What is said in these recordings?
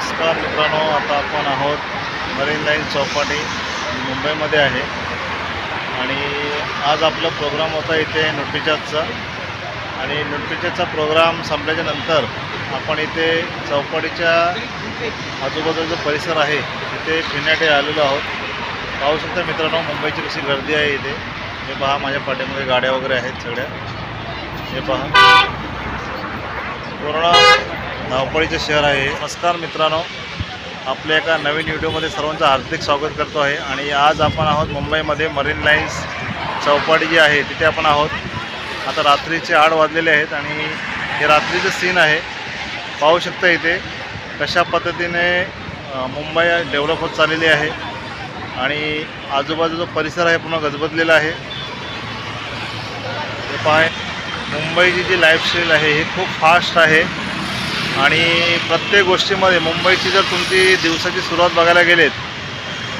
नमस्कार मित्रांनो, आता आपण आहोत मरीन लाईन चौपाटी मुंबईमध्ये आहे आणि आज आपला प्रोग्राम होता इथे नुटपिचाचा आणि नुटपिचाचा प्रोग्राम संपल्याच्या नंतर आपण इथे चौपाटीच्या आजूबाजूचा परिसर आहे तिथे फिरण्यासाठी आलेलो आहोत। पाहू शकता मित्रांनो, मुंबईची कशी गर्दी आहे इथे। हे पहा, माझ्या पाठीमध्ये गाड्या वगैरे आहेत सगळ्या। हे पहा, पूर्ण धावपळीचे शहर आहे। नमस्कार मित्रांनो, आपल्या एका नवीन व्हिडिओमध्ये सर्वांचं हार्दिक स्वागत करतो आहे आणि आज आपण आहोत मुंबईमध्ये मरीन लाईन्स चौपाटी जी आहे तिथे आपण आहोत। आता रात्रीचे 8 वाजलेले आहेत आणि हे रात्रीचं सीन आहे। पाहू शकता इथे कशा पद्धतीने मुंबई डेव्हलप होत चाललेली आहे आणि आजूबाजूचा परिसर आहे पूर्ण गजबजलेला आहे। हे पहा, मुंबईची जी लाईफस्टाईल आहे ही खूप फास्ट आहे आणि प्रत्येक गोष्टीमध्ये मुंबईची जर तुमची दिवसाची सुरुवात बघायला गेलेत,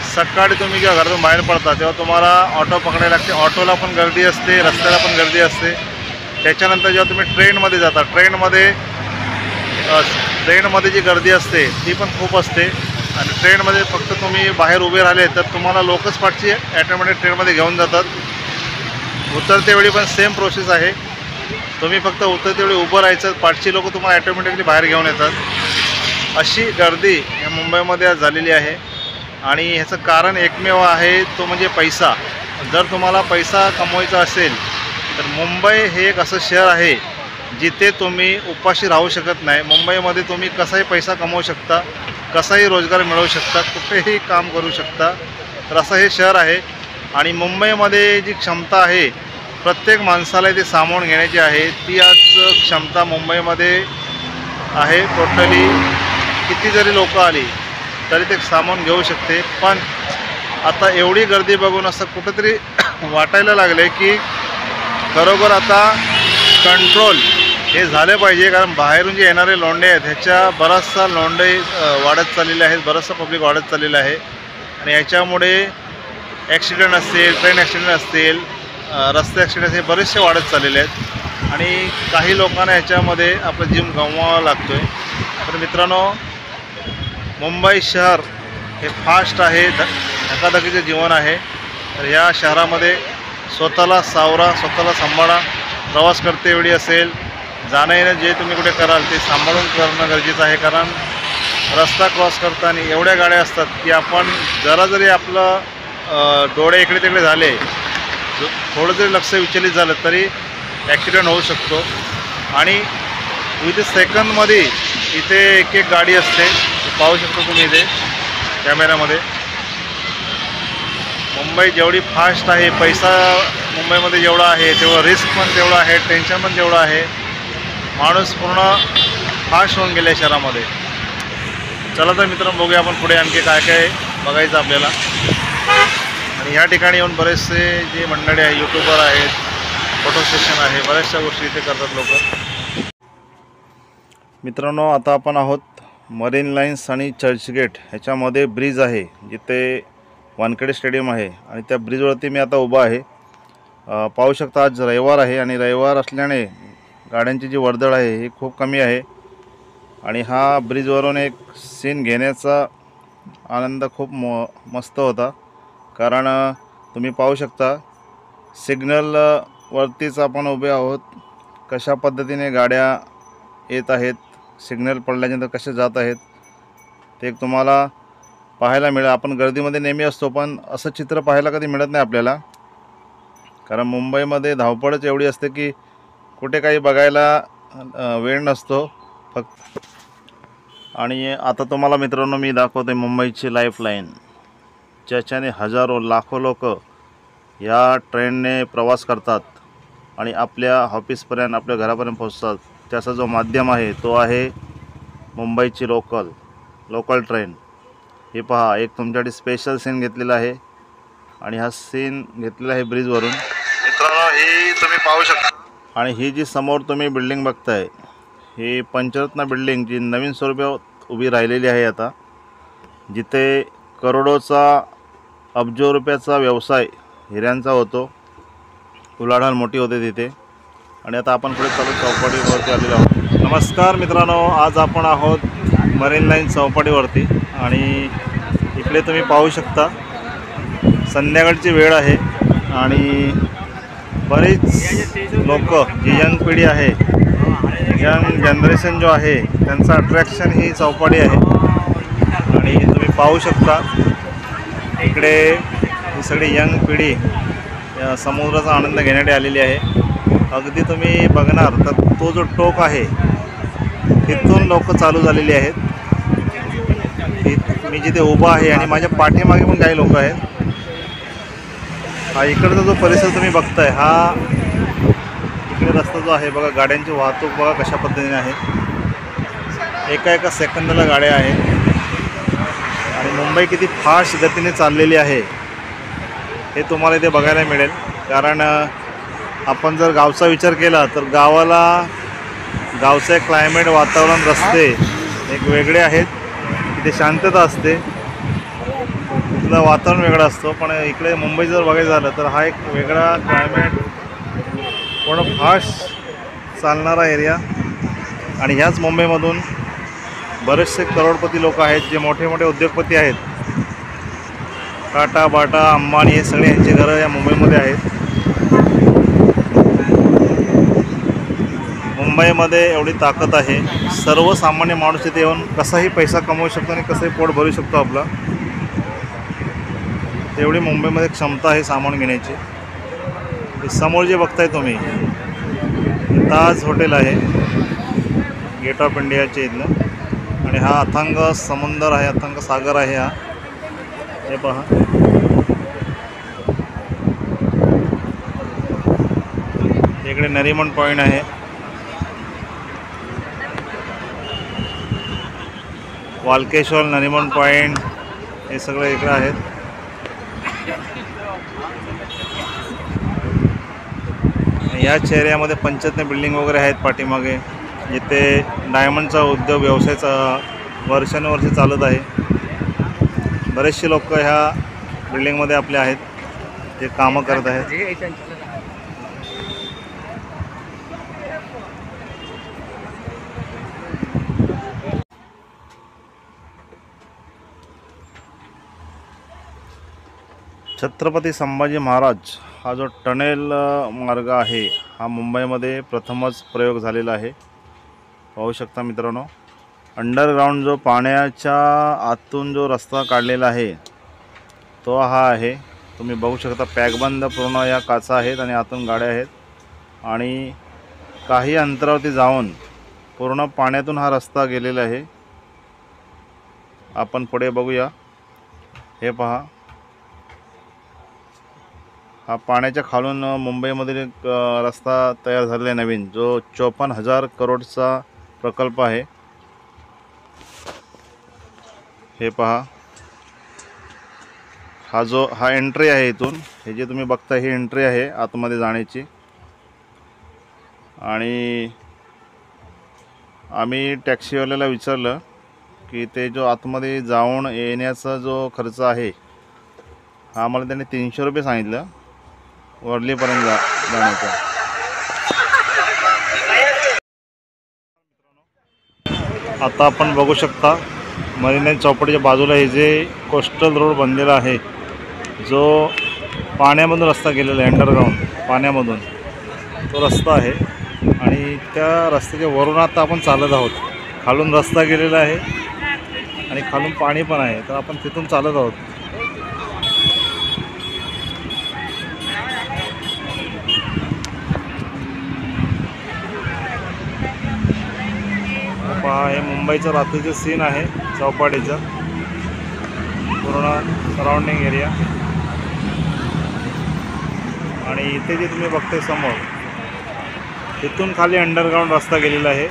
सकाळी तुम्ही जेव्हा घरातून बाहेर पडता तेव्हा तुम्हाला ऑटो पकडायला लागते। ऑटोला पण गर्दी असते, रस्त्याला पण गर्दी असते। त्याच्यानंतर जेव्हा तुम्ही ट्रेनमध्ये जाता, ट्रेनमध्ये जी गर्दी असते ती पण खूप असते आणि ट्रेनमध्ये फक्त तुम्ही बाहेर उभे राहिले तर तुम्हाला लोकच पाठची ॲटोमॅटिक ट्रेनमध्ये घेऊन जातात। उतरते वेळी पण सेम प्रोसेस आहे, तुम्ही फक्त उतरते वेळी उभं राहायचं, पाठची लोक तुम्हाला ॲटोमॅटिकली बाहेर घेऊन येतात। अशी गर्दी या मुंबईमध्ये आज झालेली आहे आणि ह्याचं कारण एकमेव आहे तो म्हणजे पैसा। जर तुम्हाला पैसा कमवायचा असेल तर मुंबई हे एक असं शहर आहे जिथे तुम्ही उपाशी राहू शकत नाही। मुंबईमध्ये तुम्ही कसाही पैसा कमवू शकता, कसाही रोजगार मिळवू शकता, कुठेही काम करू शकता। तर असं हे शहर आहे आणि मुंबईमध्ये जी क्षमता आहे प्रत्येक माणसाला ते सामावून घेण्याची आहे, ती आज क्षमता मुंबईमध्ये आहे। टोटली किती जरी लोक आली तरी ते सामावून घेऊ शकते। पण आता एवढी गर्दी बघून असं कुठंतरी वाटायला लागले की खरोखर आता कंट्रोल हे झाले पाहिजे, कारण बाहेरून जे येणारे लोंढे आहेत ह्याच्या बराचसा लोंढे वाढत चाललेले आहेत, बराचसा पब्लिक वाढत चाललेलं आहे आणि ह्याच्यामुळे ॲक्सिडेंट असतील, ट्रेन ॲक्सिडेंट असतील, रस्ते ॲक्सिडेंट हे बरेचसे वाढत चाललेले आहेत आणि काही लोकांना ह्याच्यामध्ये आपला जीव गमवावा लागतो आहे। तर मित्रांनो, मुंबई शहर हे फास्ट आहे, धकाधकीचे जीवन आहे। तर या शहरामध्ये स्वतःला सावरा, स्वतःला सांभाळा। प्रवास करते वेळी असेल, जाणं येणं जे तुम्ही कुठे कराल ते सांभाळून करणं गरजेचं आहे, कारण रस्ता क्रॉस करताना एवढ्या गाड्या असतात की आपण जरा जरी आपलं डोळे इकडे तिकडे झाले, थोडं जरी लक्ष विचलित झालं तरी ॲक्सिडेंट होऊ शकतो आणि विथ सेकंदमध्ये इथे एक एक गाडी असते। पाहू शकतो तुम्ही इथे कॅमेऱ्यामध्ये। मुंबई जेवढी फास्ट आहे, पैसा मुंबईमध्ये जेवढा आहे तेवढं रिस्क पण तेवढं आहे, टेन्शन पण तेवढं आहे। माणूस पूर्ण फास्ट होऊन गेले शहरामध्ये। चला तर मित्रांनो, बघूया आपण पुढे आणखी काय काय बघायचं आपल्याला। आणि ह्या ठिकाणी येऊन बरेचसे जे मंडळी आहे, यूट्यूबर आहेत, फोटो सेशन आहे, बऱ्याचशा गोष्टी इथे करतात लोक। मित्रांनो, आता आपण आहोत मरीन लाईन्स आणि चर्चगेट ह्याच्यामध्ये ब्रिज आहे जिथे वानखेडे स्टेडियम आहे आणि त्या ब्रिजवरती मी आता उभा आहे। पाहू शकता आज रविवार आहे आणि रविवार असल्याने गाड्यांची जी वर्दळ आहे ही खूप कमी आहे आणि हा ब्रिजवरून एक सीन घेण्याचा आनंद खूप मस्त होता, कारण तुम्ही पाहू शकता सिग्नलवरतीच आपण उभे आहोत, कशा पद्धतीने गाड्या येत आहेत, सिग्नल पडल्यानंतर कसे जात आहेत ते तुम्हाला पाहायला मिळेल। आपण गर्दीमध्ये नेहमी असतो पण असं चित्र पाहायला कधी मिळत नाही आपल्याला, कारण मुंबईमध्ये धावपळच एवढी असते की कुठे काही बघायला वेळ नसतो फक्त। आणि आता तुम्हाला मित्रांनो मी दाखवते मुंबईची लाईफलाईन, ज्याच्याने हजारो लाखो लोक या ट्रेनने प्रवास करतात आणि आपल्या ऑफिसपर्यंत, आपल्या घरापर्यंत पोहोचतात। त्याचा जो माध्यम आहे तो आहे मुंबईची लोकल ट्रेन। हे पहा, एक तुमच्यासाठी स्पेशल सीन घेतलेला आहे आणि हा सीन घेतलेला आहे ब्रिजवरून। मित्रांनो, ही तुम्ही पाहू शकता आणि ही जी समोर तुम्ही बिल्डिंग बघताय ही पंचरत्न बिल्डिंग जी नवीन स्वरूपात उभी राहिलेली आहे आता, जिथे करोडोचा, अब्जो रुपयाचा व्यवसाय हिऱ्यांचा होतो, उलाढाल मोठी होते तिथे। आणि आता आपण पुढे चालू चौपाटीवरती आलेलो आहोत। नमस्कार मित्रांनो, आज आपण आहोत मरीन लाईन चौपाटीवरती आणि इकडे तुम्ही पाहू शकता संध्याकाळची वेळ आहे आणि बरेच लोक जी यंग पिढी आहे, यंग जनरेशन जो आहे त्यांचं अट्रॅक्शन ही चौपाटी आहे आणि तुम्ही पाहू शकता इकडे ही सगळी यंग पिढी या समुद्राचा आनंद घेण्यासाठी आलेली आहे। अगदी तुम्ही बघणार तर तो जो टोक आहे तिथून लोक चालू झालेली आहेत। मी जिथे उभा आहे आणि माझ्या पाठीमागे पण काही लोक आहेत। हा इकडचा जो परिसर तुम्ही बघताय हा इकडे रस्ता जो आहे बघा, गाड्यांची वाहतूक बघा कशा पद्धतीने आहे, एका सेकंदाला गाड्या आहेत आणि मुंबई किती फास्ट गतीने चाललेली आहे हे तुम्हाला इथे बघायला मिळेल। कारण आपण जर गावचा विचार केला तर गावचं क्लायमेट, वातावरण, रस्ते एक वेगळे आहेत, इथे शांतता असते, इथलं वातावरण वेगळं असतं। पण इकडे मुंबई जर बघायचं झालं तर हा एक वेगळा क्लायमेट, पूर्ण फास्ट चालणारा एरिया आणि ह्याच मुंबईमधून बरेचसे करोडपती लोक आहेत जे मोठे मोठे उद्योगपती आहेत। टाटा, बाटा, अंबानी हे सगळे यांची घरं या मुंबईमध्ये आहेत। मुंबईमध्ये एवढी ताकद आहे, सर्वसामान्य माणूस इथे येऊन कसाही पैसा कमवू शकतो आणि कसंही पोट भरू शकतो आपला, एवढी मुंबईमध्ये क्षमता आहे सामावून घेण्याची। समोर जे बघताय तुम्ही ताज हॉटेल आहे गेट ऑफ इंडियाच्या इथलं आणि हा अथांग समुद्र आहे, अथांग सागर आहे हा, हे पहा। इकडे नरिमन पॉईंट आहे, वालकेश्वर, नरिमन पॉईंट हे सगळं इकडे आहेत। याच एरियामध्ये 75 बिल्डिंग वगैरे आहेत पाठीमागे, जिथे डायमंडचा उद्योग व्यवसायाचा वर्षानुवर्षे चालत आहे। बरेचसे लोक ह्या बिल्डिंगमध्ये आपले आहेत, ते कामं करत आहेत। छत्रपती संभाजी महाराज हा जो टनेल मार्ग आहे हा मुंबईमध्ये प्रथमच प्रयोग झालेला आहे। पाहू शकता मित्रांनो, अंडरग्राऊंड जो पाण्याच्या आतून जो रस्ता काढलेला आहे तो हा आहे। तुम्ही बघू शकता पॅकबंद पूर्ण या काचा आहेत आणि आतून गाड्या आहेत आणि काही अंतरावरती जाऊन पूर्ण पाण्यातून हा रस्ता गेलेला आहे। आपण पुढे बघूया, हे पहा, हा पाण्याच्या खालून मुंबईमधील एक रस्ता तयार झालेला आहे नवीन, जो 54,000 करोडचा प्रकल्प आहे। हे पहा, हा एंट्री आहे इथून, हे जे तुम्ही बघता ही एंट्री आहे आतमध्ये जाण्याची। आणि आम्ही टॅक्सीवाल्याला विचारलं की ते जो आतमध्ये जाऊन येण्याचा जो खर्च आहे हा मला त्याने 300 रुपये सांगितलं वर्लीपर्यंत जाण्याचा। आता आपण बघू शकता मरीन लाईन चौपाटीच्या बाजूला हे जे कोस्टल रोड बनलेला आहे, जो पाण्यामधून रस्ता गेलेला आहे, अंडरग्राऊंड पाण्यामधून तो रस्ता आहे आणि त्या रस्त्याच्या वरून आता आपण चालत आहोत। खालून रस्ता गेलेला आहे आणि खालून पाणी पण आहे, तर आपण तिथून चालत आहोत। पहा, हे मुंबईचं रात्रीचं सीन आहे चौपाटीचं, पूर्ण सराउंडिंग एरिया। आणि इथे जे तुम्ही बघताय समोर, तिथून खाली अंडरग्राऊंड रस्ता गेलेला आहे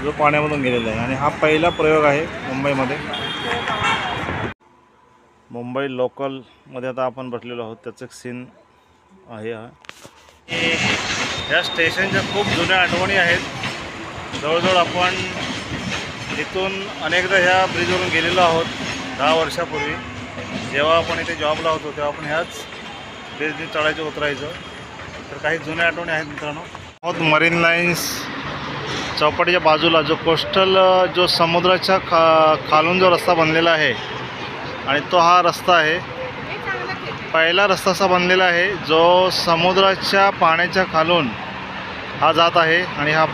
जो पाण्यामधून गेलेला आहे आणि हा पहिला प्रयोग आहे मुंबईमध्ये। मुंबई लोकलमध्ये आता आपण बसलेलो आहोत, त्याचं एक सीन आहे हा। या स्टेशनच्या खूप जुन्या आठवणी आहेत। जवळजवळ आपण इथून अनेकदा ह्या ब्रिजवरून गेलेलो आहोत 10 वर्षापूर्वी, जेव्हा आपण इथे जॉबला होतो तेव्हा आपण ह्याच ब्रिजने चढायचं उतरायचं। तर काही जुन्या आठवणी आहेत मित्रांनो। मरीन लाईन्स चौपाटीच्या बाजूला जो कोस्टल जो समुद्राच्या खालून जो रस्ता बनलेला आहे आणि तो हा रस्ता आहे, पहिला रस्ता असा बनलेला आहे जो समुद्राच्या पाण्याच्या खालून हा जात आहे. आणि हा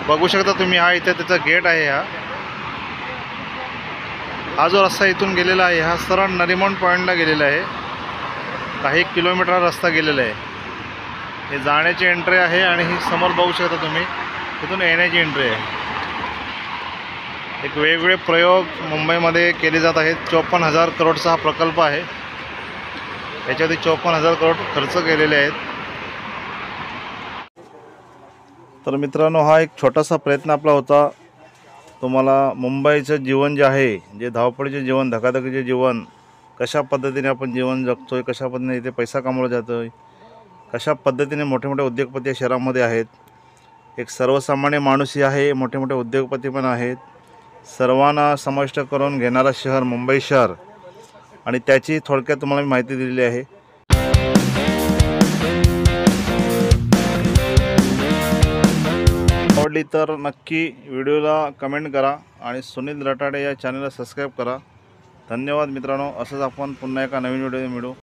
बघू शकता तुम्ही, हा इथे त्याचा गेट आहे. हा जो रस्ता इथून गेलेला आहे हा सरळ नरिमन पॉईंटला गेलेला आहे. काही किलोमीटर रस्ता गेलेला आहे. हे जाण्याची एंट्री आहे आणि ही समोर बघू शकता तुम्ही, तिथून येण्याची एंट्री आहे. एक वेगवेगळे प्रयोग मुंबईमध्ये केले जात आहेत. 54,000 करोडचा हा प्रकल्प आहे. याच्यामध्ये 54,000 करोड खर्च केलेले आहेत. तर मित्रांनो, हा एक छोटासा प्रयत्न आपला होता तुम्हाला मुंबईचं जीवन जे आहे, जे धावपळीचे जीवन, धकाधकीचे जीवन, कशा पद्धतीने आपण जीवन जगतोय, कशा पद्धतीने इथे पैसा कमवला जातोय, कशा पद्धतीने मोठे मोठे उद्योगपती या शहरामध्ये आहेत. एक सर्वसामान्य माणूसही आहे, मोठे मोठे उद्योगपती पण आहेत. सर्वांना समाविष्ट करून घेणारा शहर मुंबई शहर, आणि त्याची थोडक्यात तुम्हाला मी माहिती दिलेली आहे. आवडली तर नक्की व्हिडिओला कमेंट करा आणि सुनील रटाडे या चॅनलला सबस्क्राईब करा. धन्यवाद मित्रांनो. असंच आपण पुन्हा एका नवीन व्हिडिओ मिळू.